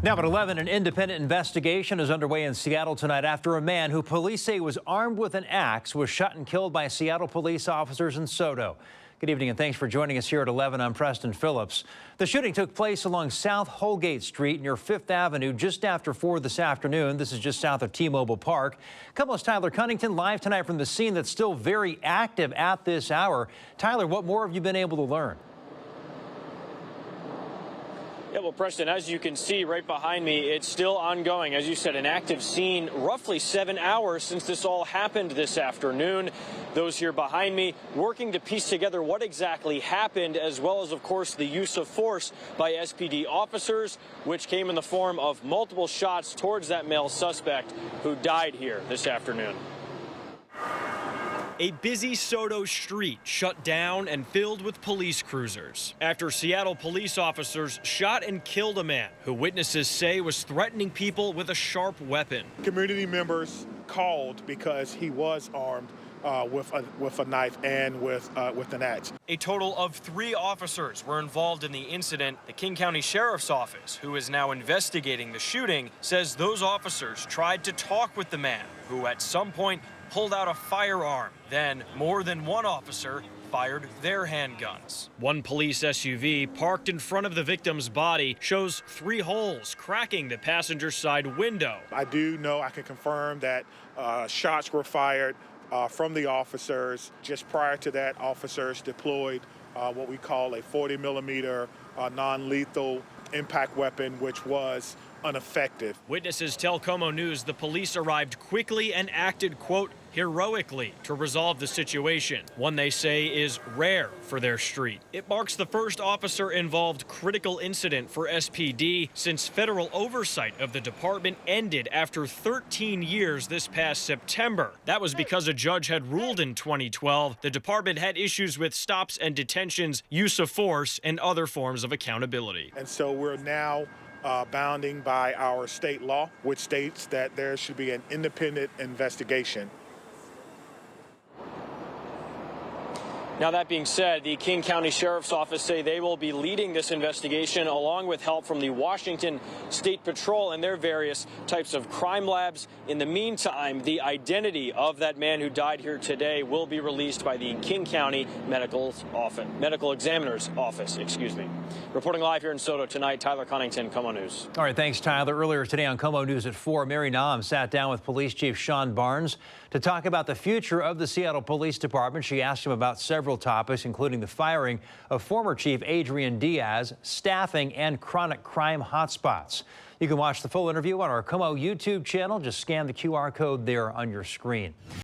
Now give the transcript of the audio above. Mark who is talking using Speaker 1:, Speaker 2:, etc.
Speaker 1: Now at 11, an independent investigation is underway in Seattle tonight after a man who police say was armed with an axe was shot and killed by Seattle police officers in SODO. Good evening and thanks for joining us here at 11. I'm Preston Phillips. The shooting took place along South Holgate Street near 5th Avenue just after 4 this afternoon. This is just south of T-Mobile Park. KOMO's Tyler Cunnington live tonight from the scene that's still very active at this hour. Tyler, what more have you been able to learn?
Speaker 2: Yeah, well, Preston, as you can see right behind me, it's still ongoing. As you said, an active scene, roughly 7 hours since this all happened this afternoon. Those here behind me working to piece together what exactly happened, as well as, of course, the use of force by SPD officers, which came in the form of multiple shots towards that male suspect who died here this afternoon. A busy SODO street shut down and filled with police cruisers after Seattle police officers shot and killed a man who witnesses say was threatening people with a sharp weapon.
Speaker 3: Community members called because he was armed with a knife and with an axe.
Speaker 2: A total of 3 officers were involved in the incident. The King County Sheriff's Office, who is now investigating the shooting, says those officers tried to talk with the man, who at some point pulled out a firearm. Then more than one officer fired their handguns. One police SUV parked in front of the victim's body shows 3 holes cracking the passenger side window.
Speaker 3: I do know, I can confirm that shots were fired from the officers. Just prior to that, officers deployed what we call a 40 millimeter non-lethal impact weapon, which was ineffective.
Speaker 2: Witnesses tell KOMO News the police arrived quickly and acted, quote, heroically to resolve the situation, one they say is rare for their street. It marks the first officer-involved critical incident for SPD since federal oversight of the department ended after 13 years this past September. That was because a judge had ruled in 2012 the department had issues with stops and detentions, use of force, and other forms of accountability.
Speaker 3: And so we're now bounding by our state law, which states that there should be an independent investigation.
Speaker 2: Now, that being said, the King County Sheriff's Office say they will be leading this investigation along with help from the Washington State Patrol and their various types of crime labs. In the meantime, the identity of that man who died here today will be released by the King County Medical Examiner's Office. Reporting live here in SODO tonight, Tyler Cunnington, KOMO News.
Speaker 1: All right, thanks, Tyler. Earlier today on KOMO News at 4, Mary Naum sat down with Police Chief Shon Barnes to talk about the future of the Seattle Police Department. She asked him about several topics, including the firing of former Chief Adrian Diaz, staffing, and chronic crime hotspots. You can watch the full interview on our KOMO YouTube channel. Just scan the QR code there on your screen.